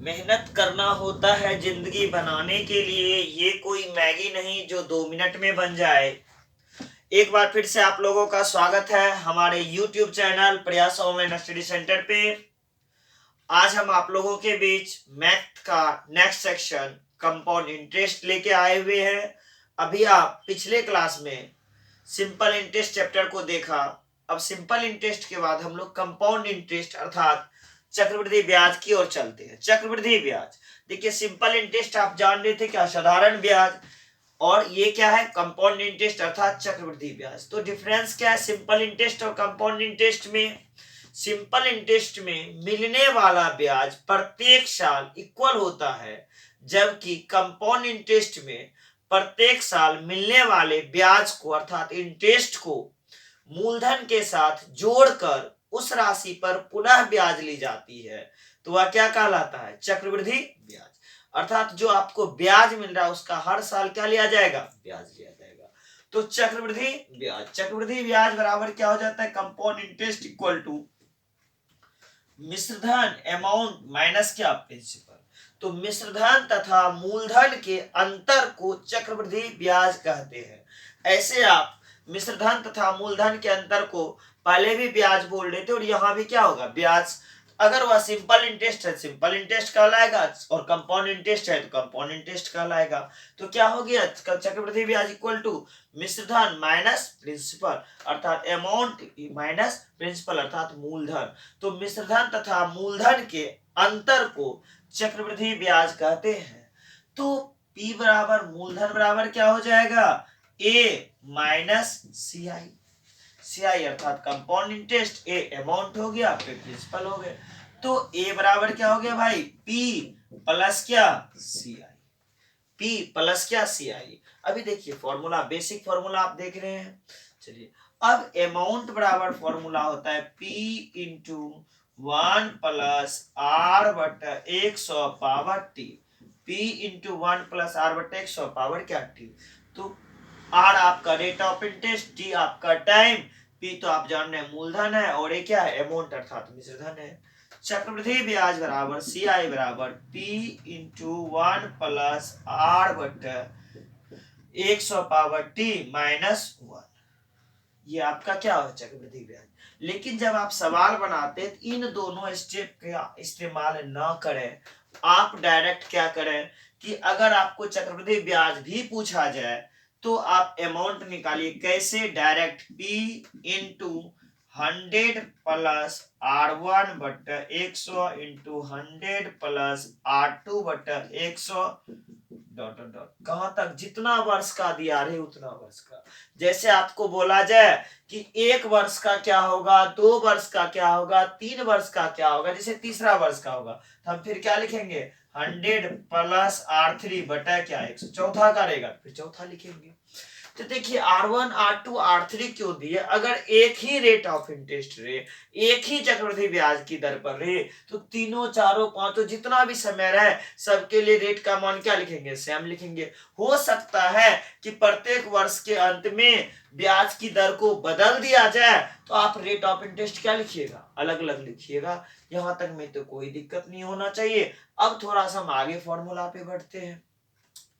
मेहनत करना होता है जिंदगी बनाने के लिए, ये कोई मैगी नहीं जो 2 मिनट में बन जाए। एक बार फिर से आप लोगों का स्वागत है हमारे YouTube चैनल प्रयास ऑनलाइन स्टडी सेंटर पे। आज हम आप लोगों के बीच मैथ का नेक्स्ट सेक्शन कंपाउंड इंटरेस्ट लेके आए हुए हैं। अभी आप पिछले क्लास में सिंपल इंटरेस्ट चैप्टर को देखा। अब सिंपल इंटरेस्ट के बाद हम लोग कंपाउंड इंटरेस्ट अर्थात चक्रवृद्धि ब्याज की ओर चलते हैं। चक्रवृद्धि ब्याज, देखिए सिंपल इंटरेस्ट आप जान रहे थे क्या, साधारण ब्याज, और ये क्या है, कंपाउंड इंटरेस्ट अर्थात चक्रवृद्धि ब्याज। तो डिफरेंस क्या है सिंपल इंटरेस्ट और कंपाउंड इंटरेस्ट में? सिंपल इंटरेस्ट में मिलने वाला ब्याज प्रत्येक साल इक्वल होता है, जबकि कंपाउंड इंटरेस्ट में प्रत्येक साल मिलने वाले ब्याज को अर्थात इंटरेस्ट को मूलधन के साथ जोड़कर उस राशि पर पुनः ब्याज ली जाती है। तो वह क्या कहलाता है? चक्रवृद्धि ब्याज। अर्थात जो आपको ब्याज मिल रहा है उसका हर साल क्या लिया जाएगा? ब्याज लिया जाएगा। तो चक्रवृद्धि ब्याज, चक्रवृद्धि ब्याज बराबर क्या हो जाता है? कंपाउंड इंटरेस्ट इक्वल टू मिश्रधन अमाउंट माइनस क्या? प्रिंसिपल। तो मिश्रधन तथा मूलधन के अंतर को चक्रवृद्धि ब्याज कहते हैं। ऐसे आप मिश्रधन तथा मूलधन के अंतर को पहले भी ब्याज बोल रहे थे और यहाँ भी क्या होगा? ब्याज। अगर वह सिंपल इंटरेस्ट है सिंपल इंटरेस्ट कहलाएगा, और कंपाउंड इंटरेस्ट है तो कंपाउंड इंटरेस्ट कहलाएगा। तो क्या हो गया? चक्रवृद्धि ब्याज इक्वल टू मिश्रधन माइनस प्रिंसिपल अर्थात अमाउंट माइनस प्रिंसिपल अर्थात मूलधन। तो मिश्रधन तथा मूलधन के अंतर को चक्रवृद्धि ब्याज कहते हैं। तो P बराबर मूलधन बराबर क्या हो जाएगा? A minus CI। CI अर्थात कंपाउंड इंटरेस्ट, A अमाउंट हो गया, फिर प्रिंसिपल हो गए। तो A बराबर क्या हो गया भाई? P प्लस क्या? CI। P प्लस क्या? CI। अभी देखिए फॉर्मूला, बेसिक फॉर्मूला आप देख रहे हैं। चलिए, अब अमाउंट बराबर फॉर्मूला होता है P इंटू 1 प्लस R बटा 100 power T। P into 1 plus R बटा 100 पावर क्या? T। तो R आपका रेट ऑफ इंटरेस्ट, T आपका टाइम, P तो आप जान रहे हैं मूलधन है, और ये क्या है? अमाउंट अर्थात मिश्रधन है। चक्रवृद्धि ब्याज बराबर CI बराबर P इंटू 1 प्लस R बटा 100 पावर T माइनस 1। ये आपका क्या है? चक्रवृद्धि ब्याज। लेकिन जब आप सवाल बनाते हैं इन दोनों स्टेप का इस्तेमाल ना करें, आप डायरेक्ट क्या करें कि अगर आपको चक्रवृद्धि ब्याज भी पूछा जाए तो आप अमाउंट निकालिए। कैसे? Direct P into 100 plus R1 बटा 100 इंटू 100 प्लस R2 बटा 100 डॉट डॉट कहां तक? जितना वर्ष का दिया रहे उतना वर्ष का। जैसे आपको बोला जाए कि 1 वर्ष का क्या होगा, 2 वर्ष का क्या होगा, 3 वर्ष का क्या होगा, जैसे तीसरा वर्ष का होगा तो हम फिर क्या लिखेंगे? 100 प्लस R3 बटा क्या? 100। चौथा का रहेगा फिर चौथा लिखेंगे। तो देखिए R1 R2 R3 क्यों दिए? अगर एक ही रेट ऑफ इंटरेस्ट रहे, एक ही चक्रवृद्धि ब्याज की दर पर रहे, तो तीनों चारों पांचों जितना भी समय रहे सबके लिए रेट का मान क्या लिखेंगे? सेम लिखेंगे। हो सकता है कि प्रत्येक वर्ष के अंत में ब्याज की दर को बदल दिया जाए तो आप रेट ऑफ इंटरेस्ट क्या लिखिएगा? अलग अलग लिखिएगा। यहां तक में तो कोई दिक्कत नहीं होना चाहिए। अब थोड़ा सा हम आगे फॉर्मूला पे बढ़ते हैं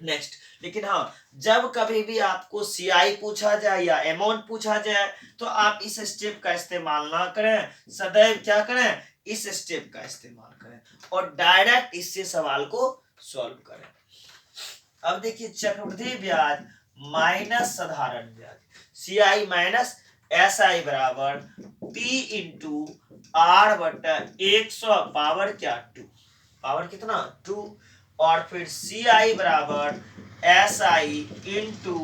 नेक्स्ट। लेकिन हाँ, जब कभी भी आपको CI पूछा जाए या अमाउंट पूछा जाए तो आप इस स्टेप का इस्तेमाल ना करें, सदैव क्या करें? इस स्टेप का इस्तेमाल करें और डायरेक्ट इससे सवाल को सॉल्व करें। अब देखिए चक्रवृद्धि ब्याज माइनस साधारण ब्याज, CI माइनस SI बराबर P इंटू R बटा 100 पावर क्या? 2। पावर कितना? 2। और फिर CI बराबर SI into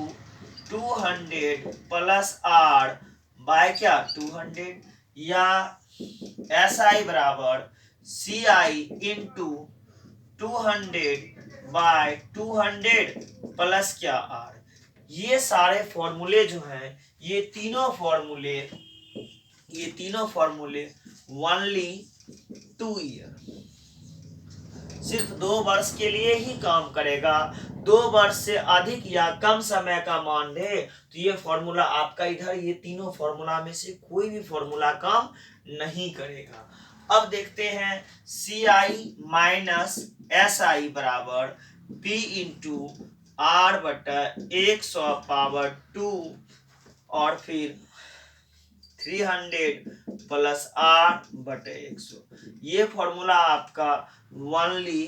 200 plus R by क्या? 200, या SI बराबर CI इंटू 200 बाय 200 प्लस क्या? R। ये सारे फॉर्मूले जो हैं, ये तीनों फॉर्मूले ओनली 2 ईयर, सिर्फ 2 वर्ष के लिए ही काम करेगा। 2 वर्ष से अधिक या कम समय का मान दे तो ये फॉर्मूला आपका इधर, ये तीनों फॉर्मूला में से कोई भी फॉर्मूला काम नहीं करेगा। अब देखते हैं सी आई माइनस एस आई बराबर पी इंटू आर बटा 100 पावर 2 और फिर 300 प्लस आर बटे 100। ये फॉर्मूला आपका ओनली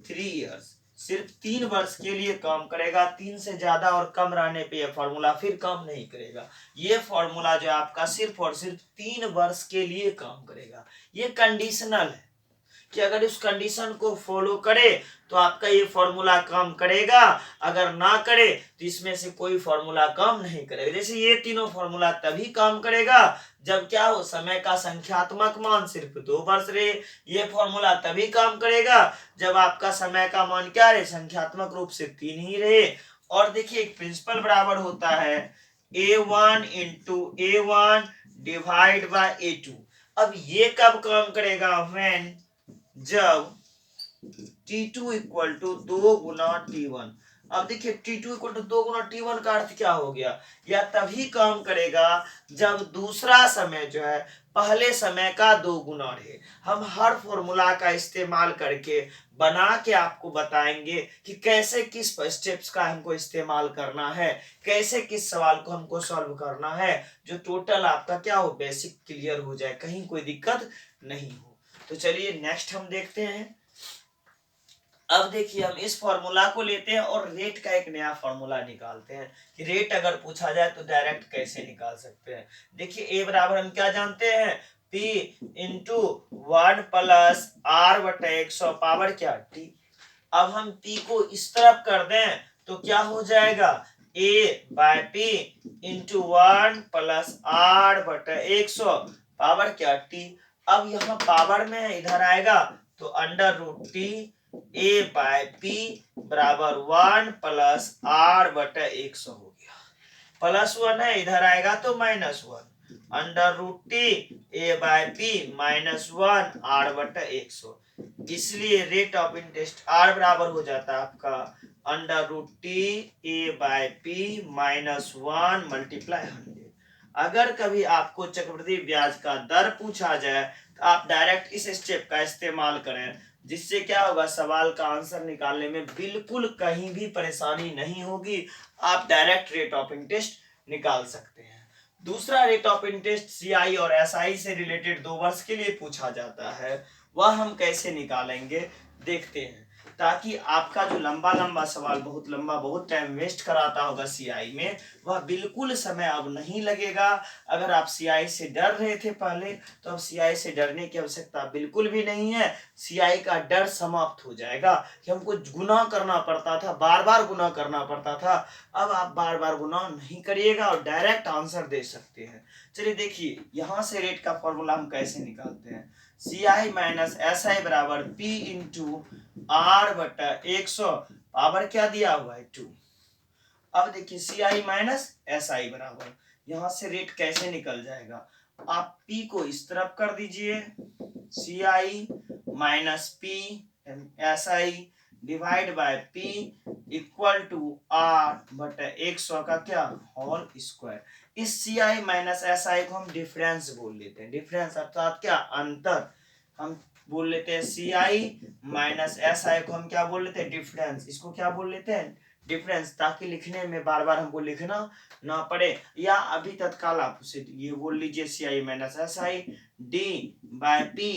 3 इयर्स, सिर्फ 3 वर्ष के लिए काम करेगा। 3 से ज्यादा और कम रहने पे यह फॉर्मूला फिर काम नहीं करेगा। ये फॉर्मूला जो आपका सिर्फ और सिर्फ 3 वर्ष के लिए काम करेगा। ये कंडीशनल है कि अगर इस कंडीशन को फॉलो करे तो आपका ये फॉर्मूला काम करेगा, अगर ना करे तो इसमें से कोई फॉर्मूला काम नहीं करेगा। जैसे ये तीनों फॉर्मूला तभी काम करेगा जब क्या हो, समय का संख्यात्मक मान सिर्फ 2 वर्ष रहे। ये फॉर्मूला तभी काम करेगा जब आपका समय का मान क्या रहे, संख्यात्मक रूप से 3 ही रहे। और देखिए एक प्रिंसिपल बराबर होता है a1 into a1 divide by a2। अब ये कब काम करेगा, व्हेन जब T2 equal to 2 Guna T1। अब देखिए T2 equal to 2 Guna T1 का अर्थ क्या हो गया, या तभी काम करेगा जब दूसरा समय जो है पहले समय का 2 गुना रहे। हम हर फॉर्मूला का इस्तेमाल करके बना के आपको बताएंगे कि कैसे किस स्टेप्स का हमको इस्तेमाल करना है, कैसे किस सवाल को हमको सॉल्व करना है, जो टोटल आपका क्या हो, बेसिक क्लियर हो जाए, कहीं कोई दिक्कत नहीं हो। तो चलिए नेक्स्ट हम देखते हैं। अब देखिए हम इस फॉर्मूला को लेते हैं और रेट का एक नया फॉर्मूला निकालते हैं कि रेट अगर पूछा जाए तो डायरेक्ट कैसे निकाल सकते हैं। देखिए ए बराबर हम क्या जानते हैं, P इंटू 1 प्लस आर बटा 100 पावर क्या T। अब हम P को इस तरफ कर दें तो क्या हो जाएगा, A by P into 1 plus R बटा 100 पावर क्या T। अब यहाँ पावर में इधर आएगा तो under root T a by p बराबर 1 प्लस आर बटा 100 हो गया। प्लस 1 है, इधर आएगा तो -1 under root T a by p -1 R बटा 100। इसलिए रेट ऑफ इंटरेस्ट r बराबर हो जाता है आपका under root T a by p -1 multiply 100। अगर कभी आपको चक्रवृद्धि ब्याज का दर पूछा जाए तो आप डायरेक्ट इस स्टेप का इस्तेमाल करें, जिससे क्या होगा, सवाल का आंसर निकालने में बिल्कुल कहीं भी परेशानी नहीं होगी। आप डायरेक्ट रेट ऑफ इंटरेस्ट निकाल सकते हैं। दूसरा रेट ऑफ इंटरेस्ट सीआई और एसआई से रिलेटेड 2 वर्ष के लिए पूछा जाता है, वह हम कैसे निकालेंगे देखते हैं, ताकि आपका जो लंबा लंबा सवाल बहुत लंबा बहुत टाइम वेस्ट कराता होगा सीआई में, वह बिल्कुल समय अब नहीं लगेगा। अगर आप सीआई से डर रहे थे पहले तो अब सीआई से डरने की आवश्यकता बिल्कुल भी नहीं है। सीआई का डर समाप्त हो जाएगा कि हमको गुना करना पड़ता था, बार बार गुना करना पड़ता था। अब आप बार बार गुना नहीं करिएगा और डायरेक्ट आंसर दे सकते हैं। चलिए देखिए यहाँ से रेट का फॉर्मूला हम कैसे निकालते हैं। सी आई माइनस एस आई बराबर पी इंटू आर बटा 100 पावर क्या दिया हुआ है 2। अब देखिए सी आई माइनस एस आई बराबर, यहां से रेट कैसे निकल जाएगा, आप P को इस तरफ कर दीजिए, C I minus P S I divide by P equal to R बटा 100 का क्या होल स्क्वायर। इस सी आई माइनस एस आई को हम डिफरेंस बोल लेते हैं। डिफरेंस अर्थात क्या, अंतर। हम बोल लेते हैं सी आई माइनस एस आई को हम क्या बोल लेते हैं, डिफरेंस। इसको क्या बोल लेते हैं, डिफरेंस, ताकि लिखने में बार बार हमको लिखना ना पड़े। या अभी तत्काल आप उसे ये बोल लीजिए C I minus S I D by P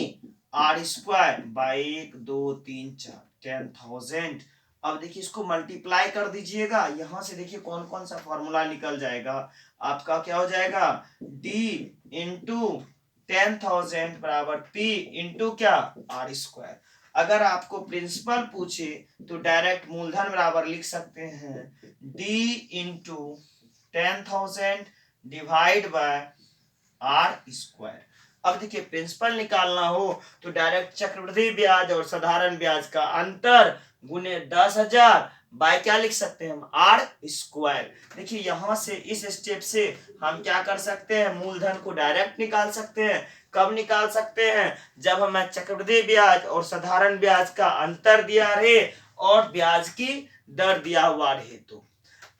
R square by 1 2 3 4 10,000। अब देखिए इसको मल्टीप्लाई कर दीजिएगा, यहां से देखिए कौन कौन सा फॉर्मूला निकल जाएगा। आपका क्या हो जाएगा, डी इंटू 10,000 बराबर P इंटू क्या, आर स्क्वायर। अगर आपको प्रिंसिपल पूछे तो डायरेक्ट मूलधन बराबर लिख सकते हैं D into 10,000 divide by R square. अब देखिए प्रिंसिपल निकालना हो तो डायरेक्ट चक्रवृद्धि ब्याज और साधारण ब्याज का अंतर गुने 10,000 बाय क्या लिख सकते हैं हम, आर स्क्वायर। देखिए यहां से इस स्टेप से हम क्या कर सकते हैं, मूलधन को डायरेक्ट निकाल सकते हैं। कब निकाल सकते हैं, जब हमें चक्रवृद्धि ब्याज और साधारण ब्याज का अंतर दिया रहे और ब्याज की दर दिया हुआ रहे तो।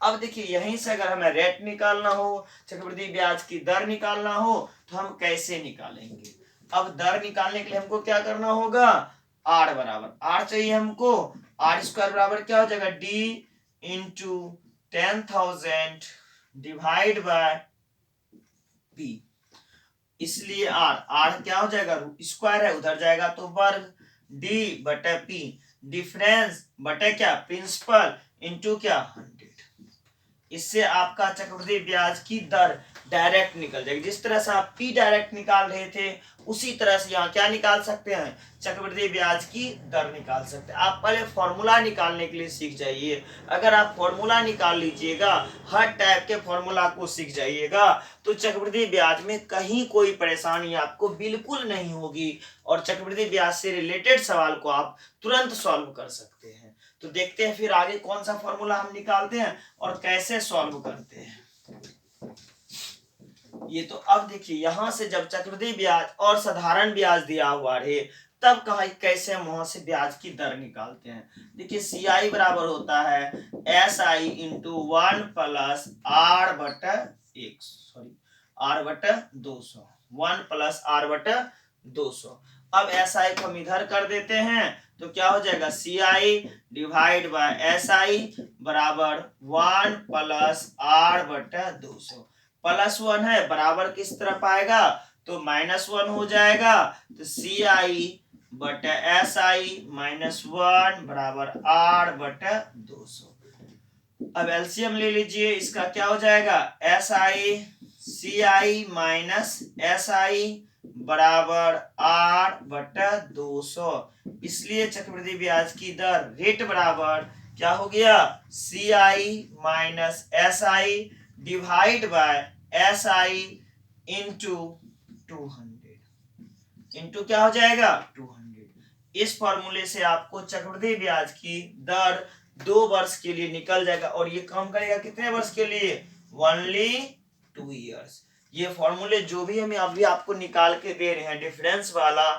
अब देखिए यहीं से अगर हमें रेट निकालना हो, चक्रवृद्धि ब्याज की दर निकालना हो, तो हम कैसे निकालेंगे? अब दर निकालने के लिए हमको क्या करना होगा? आर बराबर आर चाहिए हमको। आर स्क्वायर बराबर क्या हो जाएगा? D into 10,000 divide by P. इसलिए आर आर क्या हो जाएगा? स्क्वायर है, उधर जाएगा तो वर्ग। डी बटे पी, डिफरेंस बटे क्या? प्रिंसिपल इंटू क्या? 100। इससे आपका चक्रवृद्धि ब्याज की दर डायरेक्ट निकल जाएगी। जिस तरह से आप पी डायरेक्ट निकाल रहे थे, उसी तरह से यहाँ क्या निकाल सकते हैं? चक्रवृद्धि ब्याज की दर निकाल सकते हैं। आप पहले फॉर्मूला निकालने के लिए सीख जाइए। अगर आप फॉर्मूला निकाल लीजिएगा, हर टाइप के फॉर्मूला को सीख जाइएगा, तो चक्रवृद्धि ब्याज में कहीं कोई परेशानी आपको बिल्कुल नहीं होगी और चक्रवृद्धि ब्याज से रिलेटेड सवाल को आप तुरंत सॉल्व कर सकते हैं। तो देखते हैं फिर आगे कौन सा फॉर्मूला हम निकालते हैं और कैसे सॉल्व करते हैं। ये तो अब देखिए यहां से जब चक्रवृद्धि ब्याज और साधारण ब्याज दिया हुआ रहे, तब कहा कैसे हम वहां से ब्याज की दर निकालते हैं। देखिए CI बराबर होता है SI इंटू 1 प्लस R बटा 200, 1 प्लस R बटा 200। अब SI को हम इधर कर देते हैं तो क्या हो जाएगा? CI डिवाइड बाय SI बराबर 1 प्लस R बटा 200। +1 है, बराबर किस तरफ आएगा? तो -1 हो जाएगा। तो CI बटा SI -1 बराबर R बटा 200। अब एलसीएम ले लीजिए, इसका क्या हो जाएगा? CI माइनस SI बराबर R बटा 200। इसलिए चक्रवृद्धि ब्याज की दर रेट बराबर क्या हो गया? CI minus SI divide by SI into 200 into क्या हो जाएगा? 200। इस फॉर्मूले से आपको चक्रवृद्धि ब्याज की दर 2 वर्ष के लिए निकल जाएगा और ये काम करेगा कितने वर्ष के लिए? Only 2 years. ये फॉर्मूले जो भी हमें अभी आपको निकाल के दे रहे हैं, डिफरेंस वाला,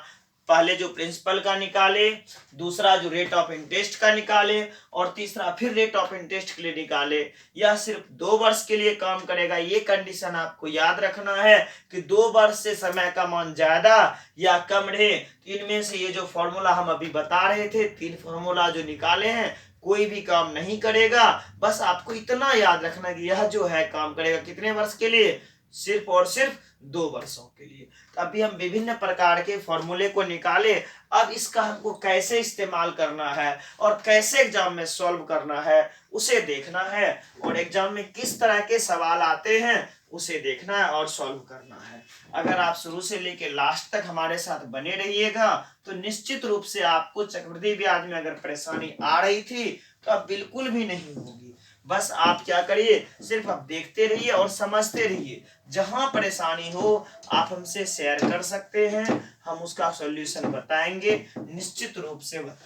पहले जो प्रिंसिपल का निकाले, दूसरा जो रेट ऑफ इंटरेस्ट का निकाले और तीसरा फिर रेट ऑफ इंटरेस्ट के लिए निकाले, यह सिर्फ 2 वर्ष के लिए काम करेगा। ये कंडीशन आपको याद रखना है कि 2 वर्ष से समय का मान ज्यादा या कम रहे। इनमें से ये जो फॉर्मूला हम अभी बता रहे थे, 3 फॉर्मूला जो निकाले हैं, कोई भी काम नहीं करेगा। बस आपको इतना याद रखना कि यह जो है काम करेगा कितने वर्ष के लिए? सिर्फ और सिर्फ 2 वर्षों के लिए। तो अभी हम विभिन्न प्रकार के फॉर्मूले को निकाले। अब इसका हमको कैसे इस्तेमाल करना है और कैसे एग्जाम में सॉल्व करना है उसे देखना है, और एग्जाम में किस तरह के सवाल आते हैं उसे देखना है और सॉल्व करना है। अगर आप शुरू से लेकर लास्ट तक हमारे साथ बने रहिएगा तो निश्चित रूप से आपको चक्रवृद्धि ब्याज में अगर परेशानी आ रही थी तो अब बिल्कुल भी नहीं होगी। बस आप क्या करिए, सिर्फ आप देखते रहिए और समझते रहिए। जहां परेशानी हो आप हमसे शेयर कर सकते हैं, हम उसका सॉल्यूशन बताएंगे, निश्चित रूप से बताएंगे।